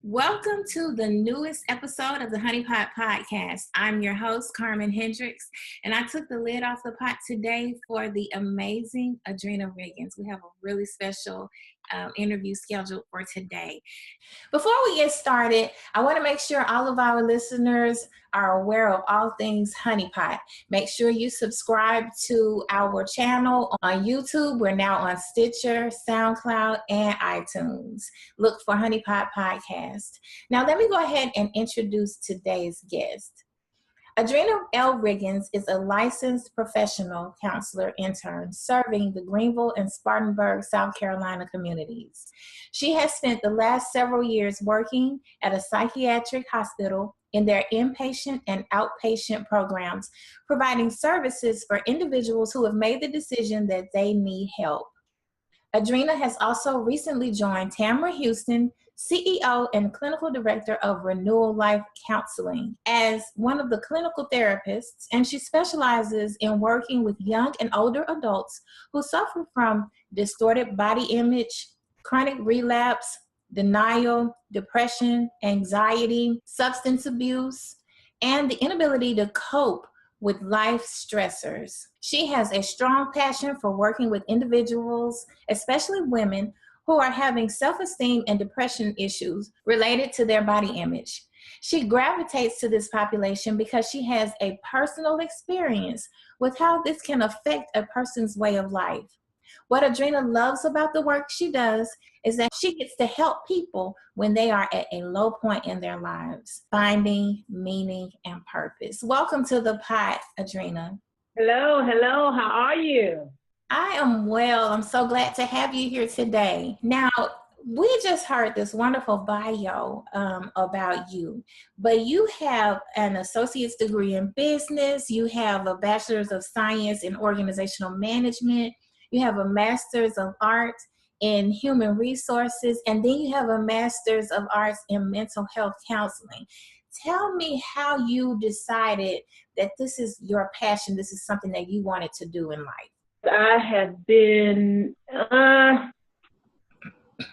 Welcome to the newest episode of the Pot Podcast. I'm your host, Carmen Hendricks, and I took the lid off the pot today for the amazing Adrina Riggins. We have a really special interview scheduled for today. Before we get started, I want to make sure all of our listeners are aware of all things Honeypot. Make sure you subscribe to our channel on YouTube. We're now on Stitcher, SoundCloud, and iTunes. Look for Honeypot Podcast. Now, let me go ahead and introduce today's guest. Adrina L. Riggins is a licensed professional counselor intern serving the Greenville and Spartanburg, South Carolina communities. She has spent the last several years working at a psychiatric hospital in their inpatient and outpatient programs, providing services for individuals who have made the decision that they need help. Adrina has also recently joined Tamara Houston, CEO and Clinical Director of Renewal Life Counseling, as one of the clinical therapists, and she specializes in working with young and older adults who suffer from distorted body image, chronic relapse, denial, depression, anxiety, substance abuse, and the inability to cope with life stressors. She has a strong passion for working with individuals, especially women, who are having self-esteem and depression issues related to their body image. She gravitates to this population because she has a personal experience with how this can affect a person's way of life. What Adrina loves about the work she does is that she gets to help people when they are at a low point in their lives, finding meaning and purpose. Welcome to the pod, Adrina. Hello, how are you? I am well. I'm so glad to have you here today. Now, we just heard this wonderful bio about you, but you have an associate's degree in business. You have a bachelor's of science in organizational management. You have a master's of arts in human resources, and then you have a master's of arts in mental health counseling. Tell me how you decided that this is your passion, this is something that you wanted to do in life. I have been at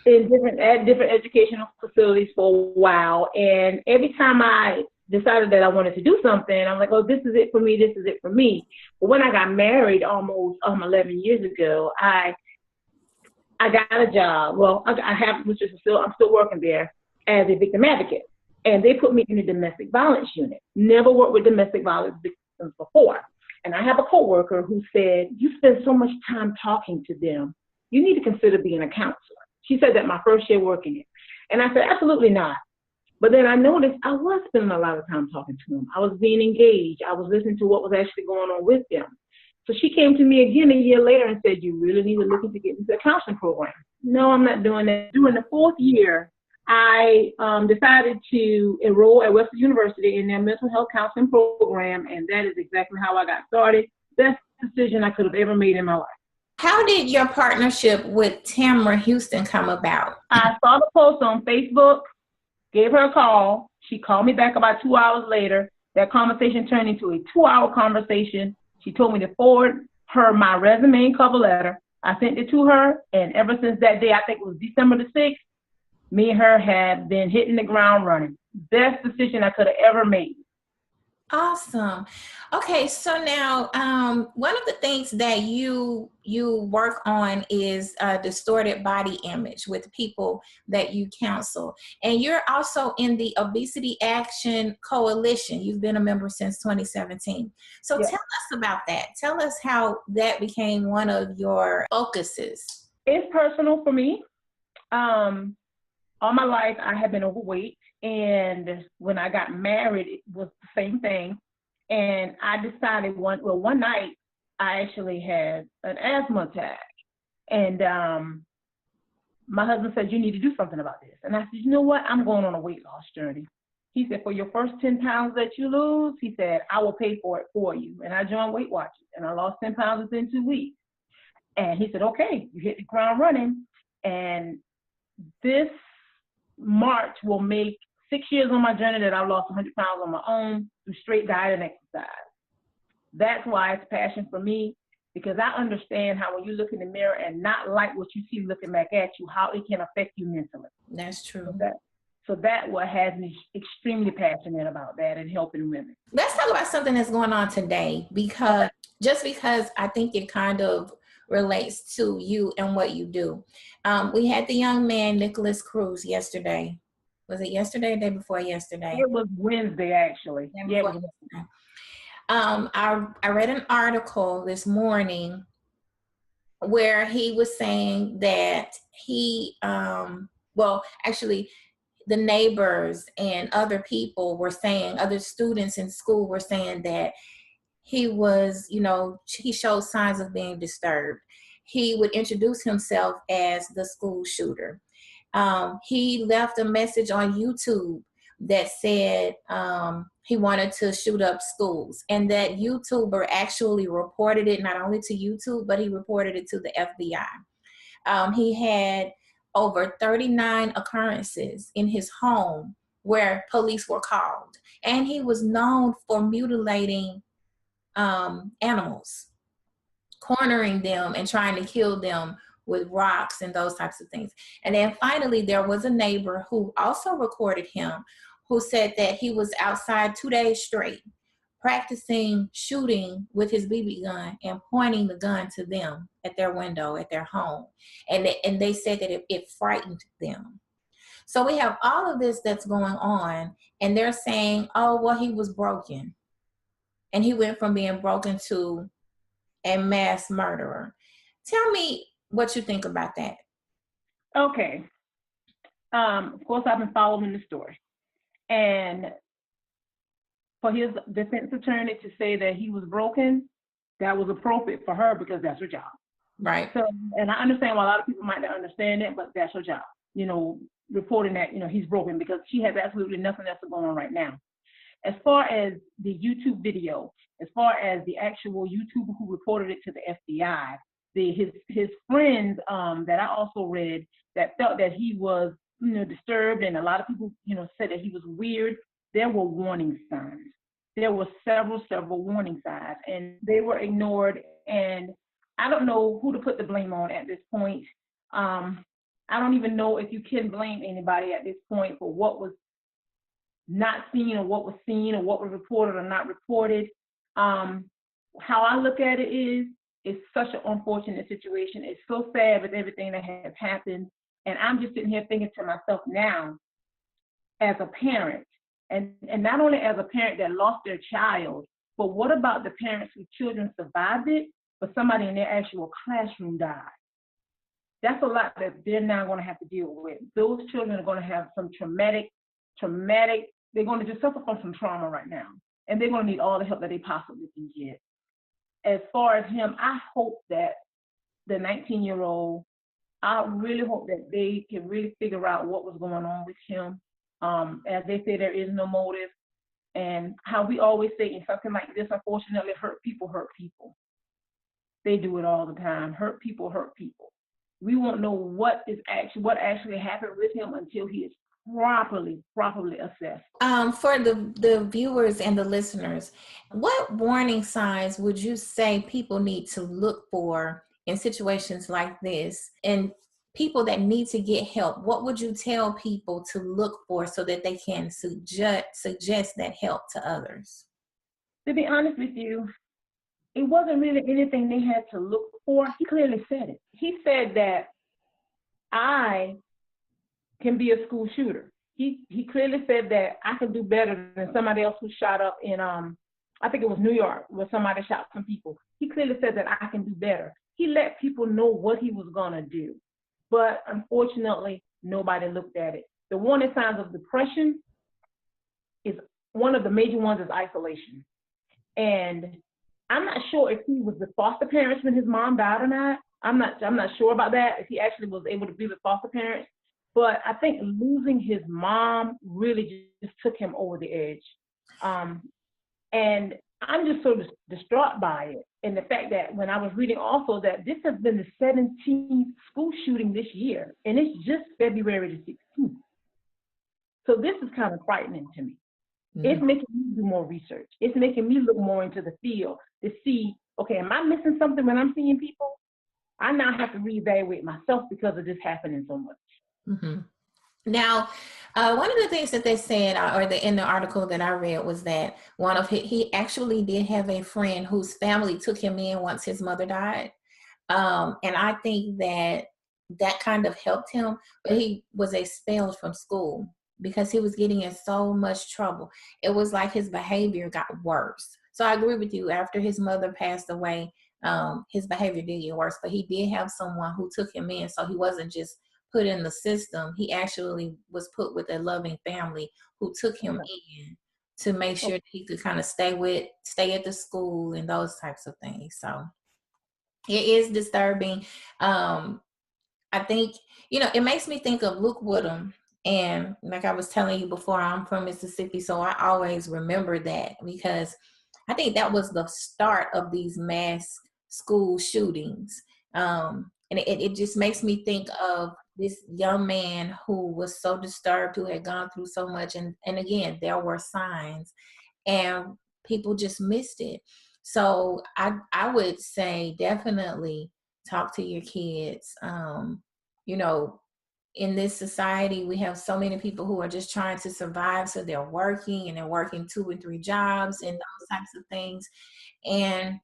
different educational facilities for a while, and every time I decided that I wanted to do something, I'm like, oh, this is it for me, this is it for me. But when I got married almost 11 years ago, I got a job. Well, I'm still working there as a victim advocate, and they put me in a domestic violence unit. Never worked with domestic violence victims before. And I have a coworker who said, you spend so much time talking to them, you need to consider being a counselor. She said that my first year working it. And I said, absolutely not. But then I noticed I was spending a lot of time talking to them. I was being engaged. I was listening to what was actually going on with them. So she came to me again a year later and said, you really need to look into getting into a counseling program. No, I'm not doing that. During the fourth year, I decided to enroll at Western University in their mental health counseling program, and that is exactly how I got started. Best decision I could have ever made in my life. How did your partnership with Tamara Houston come about? I saw the post on Facebook, gave her a call. She called me back about 2 hours later. That conversation turned into a 2-hour conversation. She told me to forward her my resume and cover letter. I sent it to her, and ever since that day, I think it was December the 6th, me and her have been hitting the ground running. Best decision I could have ever made. Awesome. Okay, so now one of the things that you work on is distorted body image with people that you counsel. And you're also in the Obesity Action Coalition. You've been a member since 2017. So Tell us about that. Tell us how that became one of your focuses. It's personal for me. All my life, I have been overweight, and when I got married, it was the same thing. And I decided one night, I actually had an asthma attack, and my husband said, you need to do something about this. And I said, you know what? I'm going on a weight loss journey. He said, for your first 10 pounds that you lose, he said, I will pay for it for you. And I joined Weight Watchers, and I lost 10 pounds within 2 weeks. And he said, okay, you hit the ground running. And this March will make 6 years on my journey that I've lost 100 pounds on my own through straight diet and exercise. That's why it's passion for me, because I understand how when you look in the mirror and not like what you see looking back at you, how it can affect you mentally. That's true. Okay? So that what has me extremely passionate about that and helping women. Let's talk about something that's going on today, because I think it kind of relates to you and what you do. We had the young man, Nikolas Cruz, yesterday. Was it yesterday or the day before yesterday? It was Wednesday, actually. Yeah. I read an article this morning where he was saying that the neighbors and other people were saying, other students in school were saying that he was, he showed signs of being disturbed. He would introduce himself as the school shooter. He left a message on YouTube that said he wanted to shoot up schools, and that YouTuber actually reported it not only to YouTube, but he reported it to the FBI. He had over 39 occurrences in his home where police were called, and he was known for mutilating animals, cornering them and trying to kill them with rocks and those types of things. And then finally, there was a neighbor who also recorded him, who said that he was outside 2 days straight practicing shooting with his BB gun and pointing the gun to them at their window, at their home. And they said that it frightened them. So we have all of this that's going on, and they're saying, oh, well, he was broken. And he went from being broken to a mass murderer. Tell me what you think about that. Okay. Of course, I've been following the story. And for his defense attorney to say that he was broken, that was appropriate for her because that's her job. Right. So, and I understand why a lot of people might not understand it, but that's her job, reporting that, he's broken, because she has absolutely nothing else going on right now. As far as the YouTube video, as far as the actual YouTuber who reported it to the FBI, his friends that I also read that felt that he was, disturbed, and a lot of people, said that he was weird. There were warning signs. There were several warning signs, and they were ignored. And I don't know who to put the blame on at this point. I don't even know if you can blame anybody at this point for what was not seen or what was seen or what was reported or not reported. How I look at it is, it's such an unfortunate situation. It's so sad with everything that has happened. And I'm just sitting here thinking to myself now, as a parent, and not only as a parent that lost their child, but what about the parents whose children survived it, but somebody in their actual classroom died? That's a lot that they're now going to have to deal with. Those children are going to have some traumatic, they're going to just suffer from some trauma right now. And they're going to need all the help that they possibly can get. As far as him, I hope that the 19-year-old, I really hope that they can really figure out what was going on with him. As they say, there is no motive. And how we always say in something like this, unfortunately, hurt people. They do it all the time. Hurt people. We won't know what actually happened with him until he is properly assessed. For the viewers and the listeners, what warning signs would you say people need to look for in situations like this, and people that need to get help? What would you tell people to look for so that they can suggest that help to others? To be honest with you, it wasn't really anything they had to look for. He clearly said it. He said that I can be a school shooter. He clearly said that I can do better than somebody else who shot up in, I think it was New York, where somebody shot some people. He clearly said that I can do better. He let people know what he was going to do. But unfortunately, nobody looked at it. The warning signs of depression is one of the major ones is isolation. And I'm not sure if he was with foster parents when his mom died or not. I'm not sure about that, if he actually was able to be with foster parents. But I think losing his mom really just took him over the edge. And I'm just so distraught by it. And the fact that when I was reading also that this has been the 17th school shooting this year, and it's just February the 16th. So this is kind of frightening to me. Mm-hmm. It's making me do more research. It's making me look more into the field to see, okay, am I missing something when I'm seeing people? I now have to reevaluate myself because of this happening so much. Mm-hmm. Now, one of the things that they said, in the article that I read, was that he actually did have a friend whose family took him in once his mother died. And I think that kind of helped him, but he was expelled from school because he was getting in so much trouble. It was like his behavior got worse. So I agree with you. After his mother passed away, his behavior did get worse, but he did have someone who took him in. So he wasn't just put in the system. He actually was put with a loving family who took him in to make sure that he could kind of stay at the school and those types of things. So it is disturbing. I think, it makes me think of Luke Woodham. And like I was telling you before, I'm from Mississippi, so I always remember that because I think that was the start of these mass school shootings. And it just makes me think of this young man who was so disturbed, who had gone through so much. And again, there were signs and people just missed it. So I would say definitely talk to your kids. In this society, we have so many people who are just trying to survive. So they're working 2 and 3 jobs and those types of things. And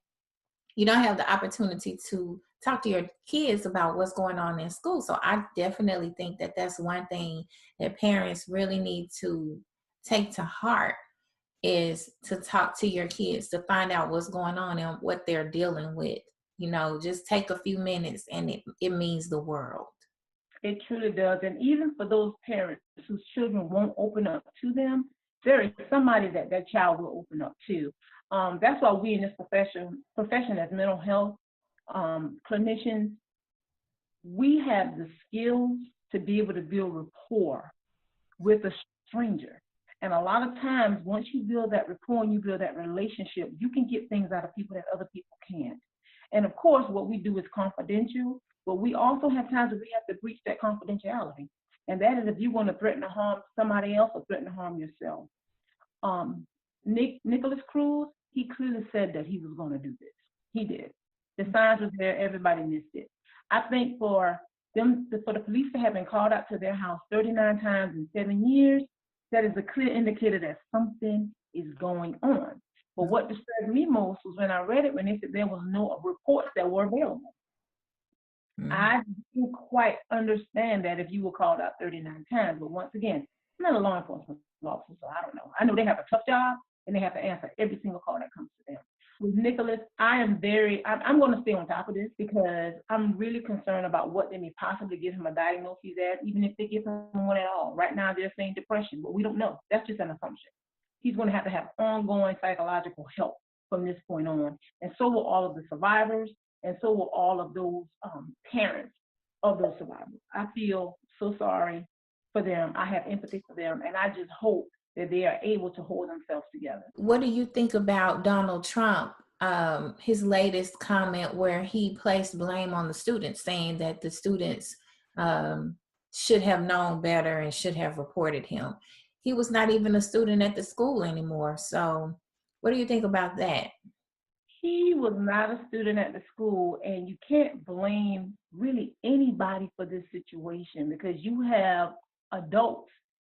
you don't have the opportunity to talk to your kids about what's going on in school. So I definitely think that that's one thing that parents really need to take to heart, is to talk to your kids to find out what's going on and what they're dealing with. Just take a few minutes and it means the world. It truly does. And even for those parents whose children won't open up to them, there is somebody that child will open up to. That's why we in this profession as mental health clinicians, we have the skills to be able to build rapport with a stranger. And a lot of times, once you build that rapport and you build that relationship, you can get things out of people that other people can't. And of course, what we do is confidential, but we also have times where we have to breach that confidentiality. And that is if you want to threaten to harm somebody else or threaten to harm yourself. Nikolas Cruz, he clearly said that he was going to do this. He did. The signs were there. Everybody missed it. I think for the police to have been called out to their house 39 times in 7 years, that is a clear indicator that something is going on. But what disturbed me most was when I read it, when they said there was no reports that were available. Mm-hmm. I didn't quite understand that if you were called out 39 times. But once again, I'm not a law enforcement officer, so I don't know. I know they have a tough job and they have to answer every single call that comes to them. With Nikolas, I'm going to stay on top of this because I'm really concerned about what they may possibly give him a diagnosis as, even if they give him one at all. Right now, they're saying depression, but we don't know. That's just an assumption. He's going to have ongoing psychological help from this point on. And so will all of the survivors, and so will all of those parents of those survivors. I feel so sorry for them. I have empathy for them, and I just hope that they are able to hold themselves together. What do you think about Donald Trump, his latest comment where he placed blame on the students, saying that the students should have known better and should have reported him? He was not even a student at the school anymore. So what do you think about that? He was not a student at the school, and you can't blame really anybody for this situation because you have adults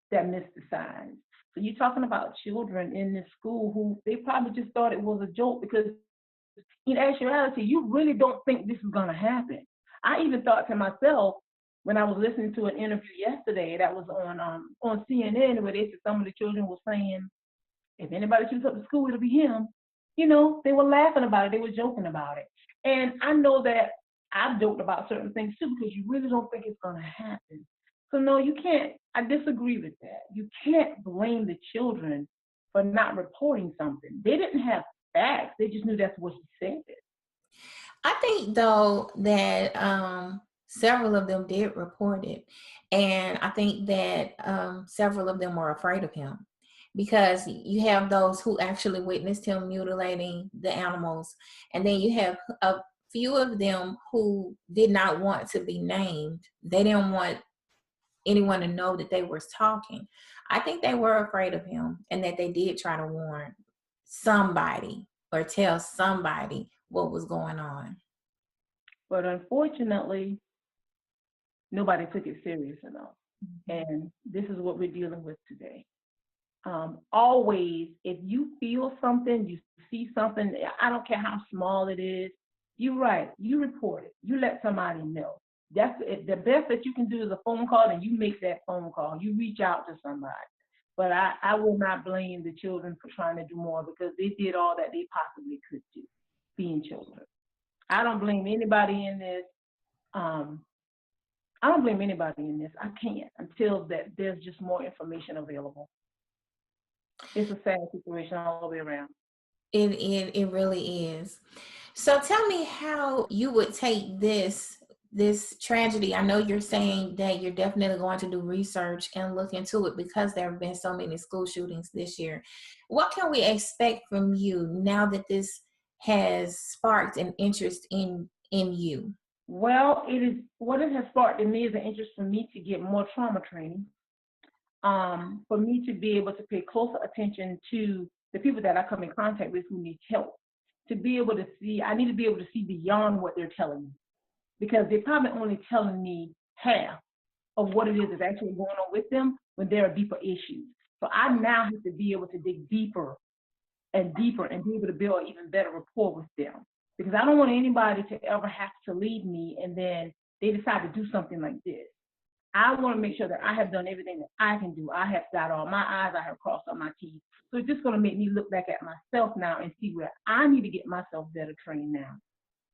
that missed the signs. So you're talking about children in this school who they probably just thought it was a joke because in actuality, you really don't think this is going to happen. I even thought to myself when I was listening to an interview yesterday that was on CNN where they said some of the children were saying, if anybody shoots up the school, it'll be him. They were laughing about it. They were joking about it. And I know that I've joked about certain things too because you really don't think it's going to happen. So no, you can't. I disagree with that. You can't blame the children for not reporting something. They didn't have facts. They just knew that's what he said. I think though that several of them did report it, and I think that several of them were afraid of him because you have those who actually witnessed him mutilating the animals, and then you have a few of them who did not want to be named. They didn't want anyone to know that they were talking. I think they were afraid of him and that they did try to warn somebody or tell somebody what was going on. But unfortunately, nobody took it serious enough. And this is what we're dealing with today. Always, if you feel something, you see something, I don't care how small it is, you're right, you report it. You let somebody know. That's the best that you can do is a phone call, and you make that phone call. You reach out to somebody. But I will not blame the children for trying to do more, because they did all that they possibly could do, being children. I don't blame anybody in this. I don't blame anybody in this. I can't until that there's just more information available. It's a sad situation all the way around. It really is. So tell me how you would take this tragedy. I know you're saying that you're definitely going to do research and look into it because there have been so many school shootings this year. What can we expect from you now that this has sparked an interest in you? Well, what it has sparked in me is an interest for me to get more trauma training, for me to be able to pay closer attention to the people that I come in contact with who need help, to be able to see, I need to be able to see beyond what they're telling me, because they're probably only telling me half of what it is that's actually going on with them when there are deeper issues. So I now have to be able to dig deeper and deeper and be able to build an even better rapport with them. Because I don't want anybody to ever have to leave me and then they decide to do something like this. I want to make sure that I have done everything that I can do. I have got all my I's, I have crossed all my T's. So it's just going to make me look back at myself now and see where I need to get myself better trained now,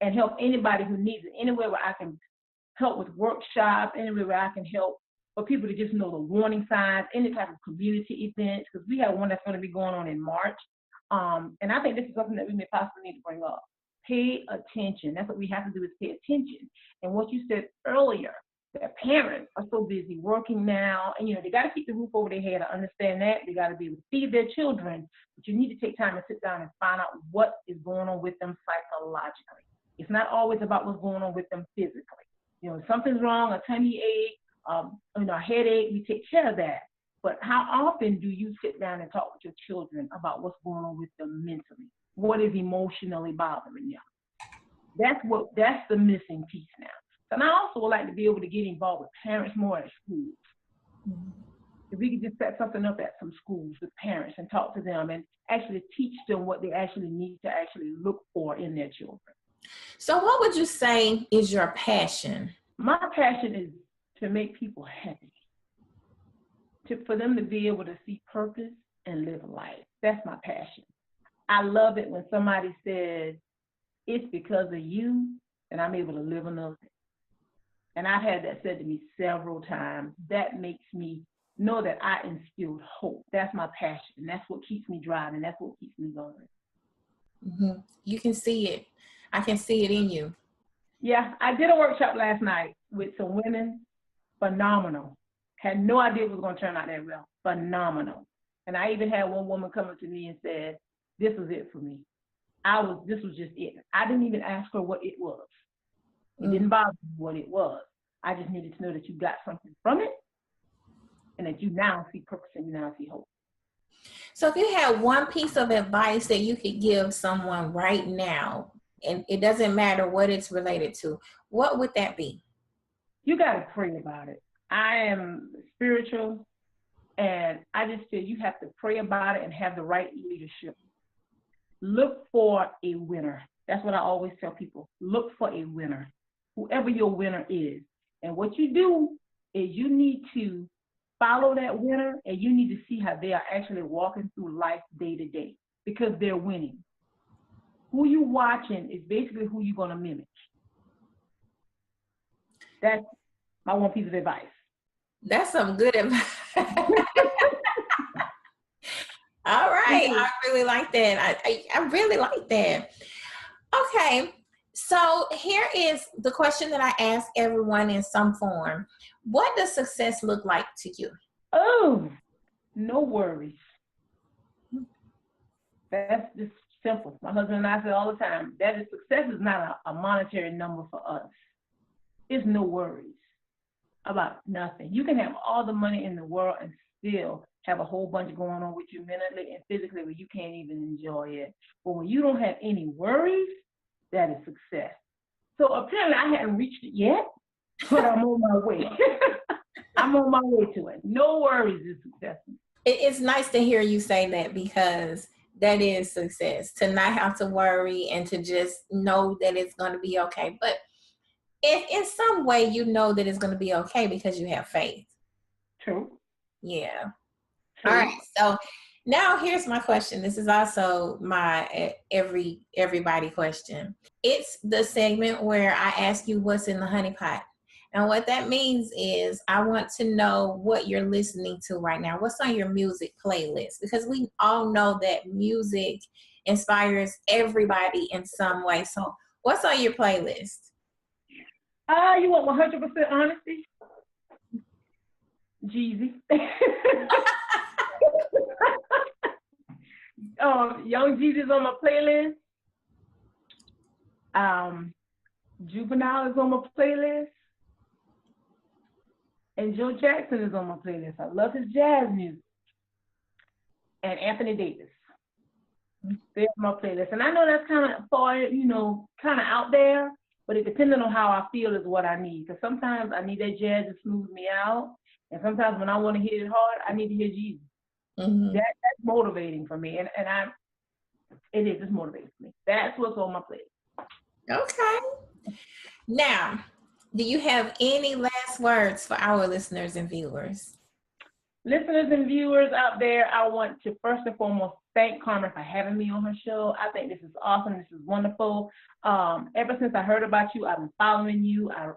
and help anybody who needs it, anywhere where I can help with workshops, anywhere where I can help for people to just know the warning signs, any type of community events, because we have one that's going to be going on in March. And I think this is something that we may possibly need to bring up. Pay attention. That's what we have to do, is pay attention. And what you said earlier, that parents are so busy working now, and they got to keep the roof over their head. I understand that. They got to be able to feed their children, but you need to take time and sit down and find out what is going on with them psychologically. It's not always about what's going on with them physically. If something's wrong, a tummy ache, a headache, we take care of that. But how often do you sit down and talk with your children about what's going on with them mentally? What is emotionally bothering them? That's the missing piece now. And I also would like to be able to get involved with parents more at schools. Mm-hmm. If we could just set something up at some schools with parents and talk to them and actually teach them what they actually need to actually look for in their children. So what would you say is your passion? My passion is to make people happy, for them to be able to see purpose and live life. That's my passion. I love it when somebody says, it's because of you and I'm able to live another day. And I've had that said to me several times. That makes me know that I instilled hope. That's my passion. That's what keeps me driving. That's what keeps me going. Mm-hmm. You can see it. I can see it in you. Yeah, I did a workshop last night with some women. Phenomenal. Had no idea it was going to turn out that well. Phenomenal. And I even had one woman come up to me and said, this was it for me. This was just it. I didn't even ask her what it was. It didn't bother me what it was. I just needed to know that you got something from it and that you now see purpose and you now see hope. So if you had one piece of advice that you could give someone right now, and it doesn't matter what it's related to, what would that be? You got to pray about it. I am spiritual, and I just feel you have to pray about it and have the right leadership. Look for a winner. That's what I always tell people. Look for a winner, whoever your winner is. And what you do is you need to follow that winner, and you need to see how they are actually walking through life day to day, because they're winning. Who you watching is basically who you're going to mimic. That's my one piece of advice. That's some good advice. All right. I really like that. I really like that. Okay. So here is the question that I ask everyone in some form. What does success look like to you? Oh, no worries. That's just simple. My husband and I say all the time, that is, success is not a monetary number for us. It's no worries about nothing. You can have all the money in the world and still have a whole bunch going on with you mentally and physically where you can't even enjoy it. But when you don't have any worries, that is success. So apparently I hadn't reached it yet, but I'm on my way. I'm on my way to it. No worries is success. It's nice to hear you say that, because that is success, to not have to worry and to just know that it's going to be okay. But if in some way you know that it's going to be okay because you have faith. True. Yeah. True. All right. So now here's my question. This is also my everybody question. It's the segment where I ask you what's in the honey pot. And what that means is I want to know what you're listening to right now. What's on your music playlist? Because we all know that music inspires everybody in some way. So what's on your playlist? You want 100% honesty? Jeezy. Young Jeezy's on my playlist. Juvenile is on my playlist. And Joe Jackson is on my playlist. I love his jazz music. And Anthony Davis. They're on my playlist. And I know that's kind of far, kind of out there, but it depending on how I feel is what I need. Because sometimes I need that jazz to smooth me out. And sometimes when I want to hit it hard, I need to hear Jesus. Mm-hmm. That's motivating for me. And it's motivating for me. That's what's on my playlist. Okay. Now, do you have any last words for our listeners and viewers? Listeners and viewers out there, I want to first and foremost thank Carmen for having me on her show. I think this is awesome. This is wonderful. Ever since I heard about you, I've been following you. I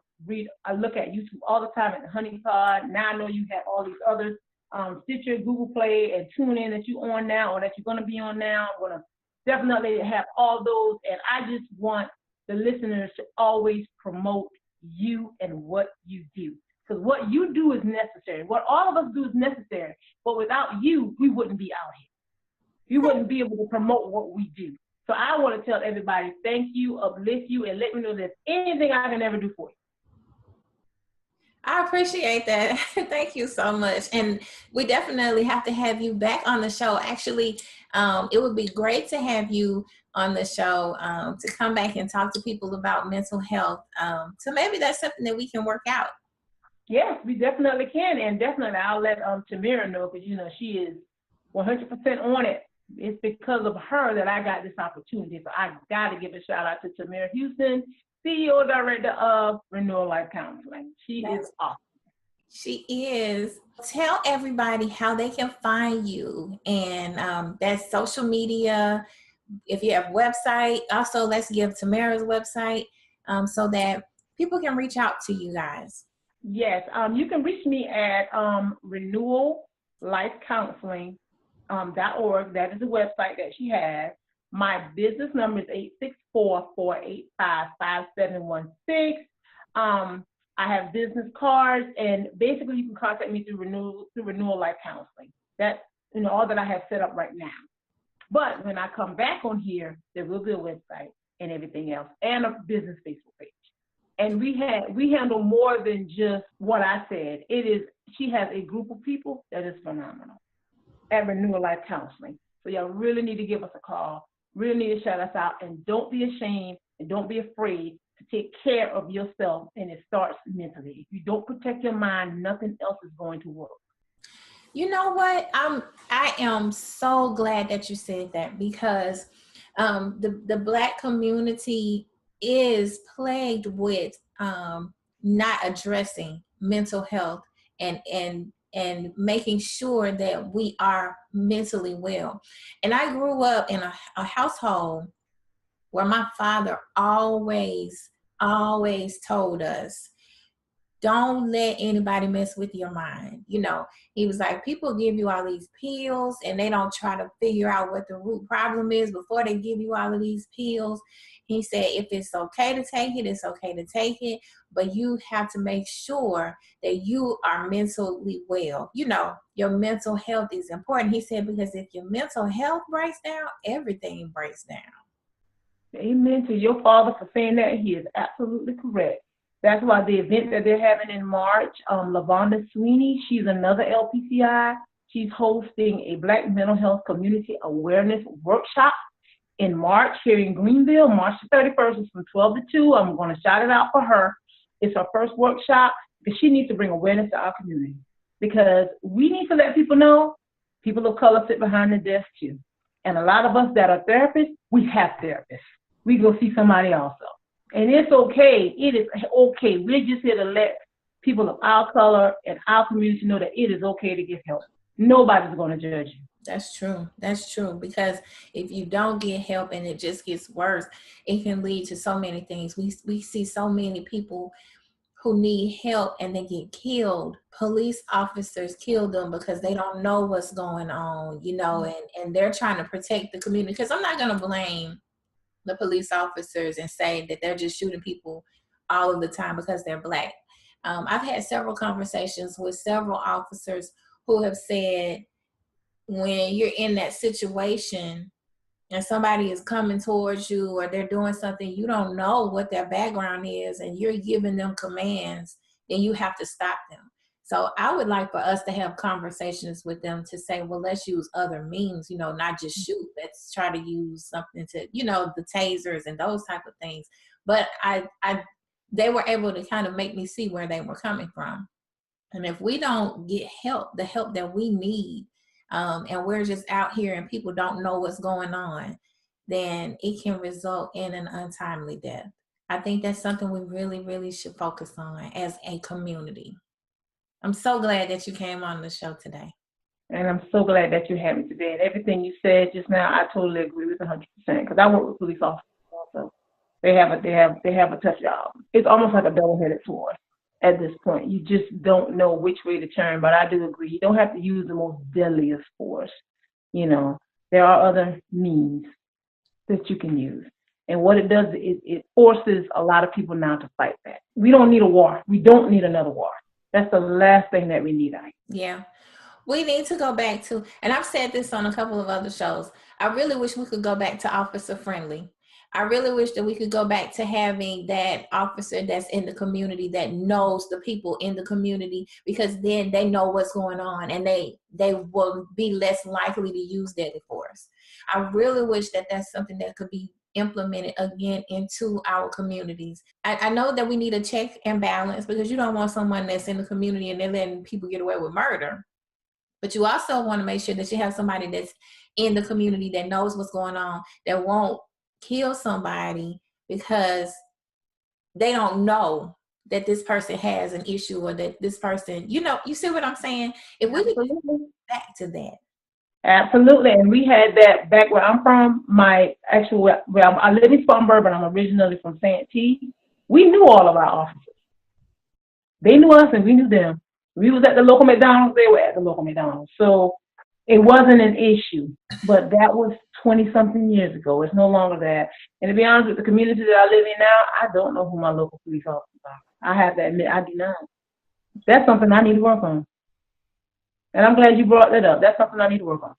look at YouTube all the time at the Honey Pod. Now I know you have all these others, Stitcher, Google Play, and TuneIn that you're on now, or that you're going to be on now. I'm going to definitely have all those. And I just want the listeners to always promote you and what you do. Because what you do is necessary. What all of us do is necessary. But without you, we wouldn't be out here. You wouldn't be able to promote what we do. So I want to tell everybody, thank you, uplift you, and let me know there's anything I can ever do for you. I appreciate that. Thank you so much. And we definitely have to have you back on the show. Actually, it would be great to have you on the show to come back and talk to people about mental health. So maybe that's something that we can work out. Yes, we definitely can. And definitely I'll let Tamara know, because, she is 100% on it. It's because of her that I got this opportunity. So I got to give a shout out to Tamara Houston, CEO, Director of Renewal Life Counseling. She is awesome. She is. Tell everybody how they can find you, and that's social media. If you have a website, also let's give Tamara's website so that people can reach out to you guys. Yes, you can reach me at Renewal Life Counseling. .org. That is the website that she has. My business number is 864-485-5716. I have business cards, and basically you can contact me through Renewal Life Counseling. That's all that I have set up right now. But when I come back on here, there will be a website and everything else, and a business Facebook page. And we handle more than just what I said. She has a group of people that is phenomenal at Renewal Life Counseling. So y'all really need to give us a call, really need to shout us out, and don't be ashamed and don't be afraid to take care of yourself, and it starts mentally. If you don't protect your mind, nothing else is going to work. You know what? I am so glad that you said that, because the Black community is plagued with not addressing mental health and making sure that we are mentally well. And I grew up in a household where my father always told us, don't let anybody mess with your mind. He was like, people give you all these pills and they don't try to figure out what the root problem is before they give you all of these pills. He said, if it's okay to take it, it's okay to take it, but you have to make sure that you are mentally well. Your mental health is important. He said, because if your mental health breaks down, everything breaks down. Amen to your father for saying that. He is absolutely correct. That's why the event that they're having in March, LaVonda Sweeney, she's another LPCI. She's hosting a Black mental health community awareness workshop in March here in Greenville. March the 31st is from 12 to 2. I'm going to shout it out for her. It's her first workshop. Because she needs to bring awareness to our community. Because we need to let people know people of color sit behind the desk too. And a lot of us that are therapists, we have therapists. We go see somebody also. And it's okay. It is okay. We're just here to let people of our color and our community know that it is okay to get help. Nobody's going to judge you. That's true. That's true. Because if you don't get help and it just gets worse, it can lead to so many things. We see so many people who need help and they get killed. Police officers kill them because they don't know what's going on, and they're trying to protect the community. Because I'm not going to blame the police officers and say that they're just shooting people all of the time because they're Black. I've had several conversations with several officers who have said, when you're in that situation and somebody is coming towards you or they're doing something, you don't know what their background is and you're giving them commands, then you have to stop them. So I would like for us to have conversations with them to say, well, let's use other means, not just shoot. Let's try to use something to, the tasers and those type of things. But they were able to kind of make me see where they were coming from. And if we don't get help, the help that we need, and we're just out here and people don't know what's going on, then it can result in an untimely death. I think that's something we really, really should focus on as a community. I'm so glad that you came on the show today. And I'm so glad that you had me today. And everything you said just now, I totally agree with 100%. Because I work with police officers also. They have a tough job. It's almost like a double-headed sword. At this point, you just don't know which way to turn. But I do agree, you don't have to use the most deadliest force. There are other means that you can use. And what it does is it forces a lot of people now to fight back. We don't need a war. We don't need another war. That's the last thing that we need. Yeah. We need to go back to, and I've said this on a couple of other shows, I really wish we could go back to officer friendly. I really wish that we could go back to having that officer that's in the community that knows the people in the community, because then they know what's going on and they will be less likely to use deadly force. I really wish that that's something that could be implemented again into our communities. I know that we need a check and balance, because you don't want someone that's in the community and they're letting people get away with murder. But you also want to make sure that you have somebody that's in the community that knows what's going on, that won't kill somebody because they don't know that this person has an issue, or that this person, you see what I'm saying? If we could get back to that. Absolutely. And we had that back where I'm from. I live in Spartanburg, but I'm originally from St. T. We knew all of our officers. They knew us and we knew them. We was at the local McDonald's, they were at the local McDonald's. So it wasn't an issue. But that was 20-something years ago. It's no longer that. And to be honest with the community that I live in now, I don't know who my local police officers are. I have to admit, I do not. That's something I need to work on. And I'm glad you brought that up. That's something I need to work on.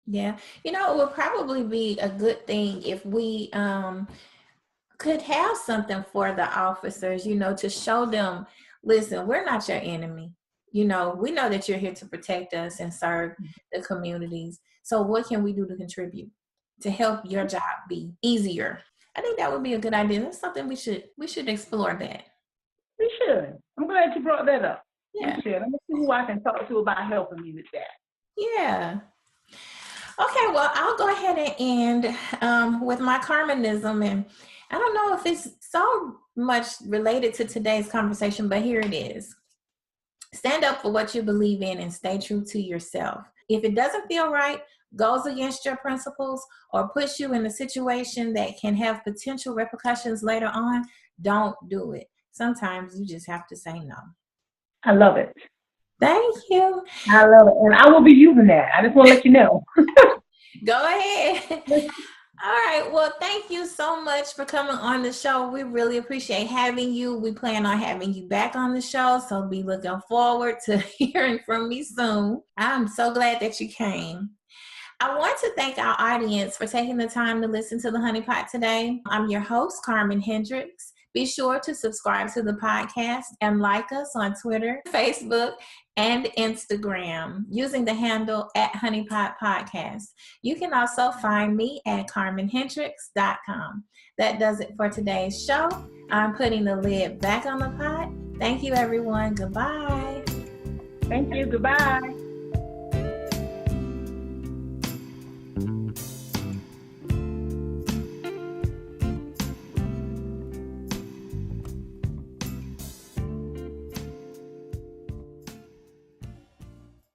Yeah. It would probably be a good thing if we could have something for the officers, to show them, listen, we're not your enemy. We know that you're here to protect us and serve the communities. So what can we do to contribute to help your job be easier? I think that would be a good idea. That's something we should explore that. We should. I'm glad you brought that up. Yeah. We should. Let me see who I can talk to about helping me with that. Yeah. Okay, well, I'll go ahead and end with my Carmenism. And I don't know if it's so much related to today's conversation, but here it is. Stand up for what you believe in and stay true to yourself. If it doesn't feel right, goes against your principles, or puts you in a situation that can have potential repercussions later on, don't do it. Sometimes you just have to say no. I love it. Thank you. I love it. And I will be using that. I just want to let you know. Go ahead. All right. Well, thank you so much for coming on the show. We really appreciate having you. We plan on having you back on the show, so be looking forward to hearing from me soon. I'm so glad that you came. I want to thank our audience for taking the time to listen to the Honey Pot today. I'm your host, Carmen Hendricks. Be sure to subscribe to the podcast and like us on Twitter, Facebook, and Instagram using the handle @HoneyPot Podcast. You can also find me at CarmenHendricks.com. That does it for today's show. I'm putting the lid back on the pot. Thank you, everyone. Goodbye. Thank you. Goodbye.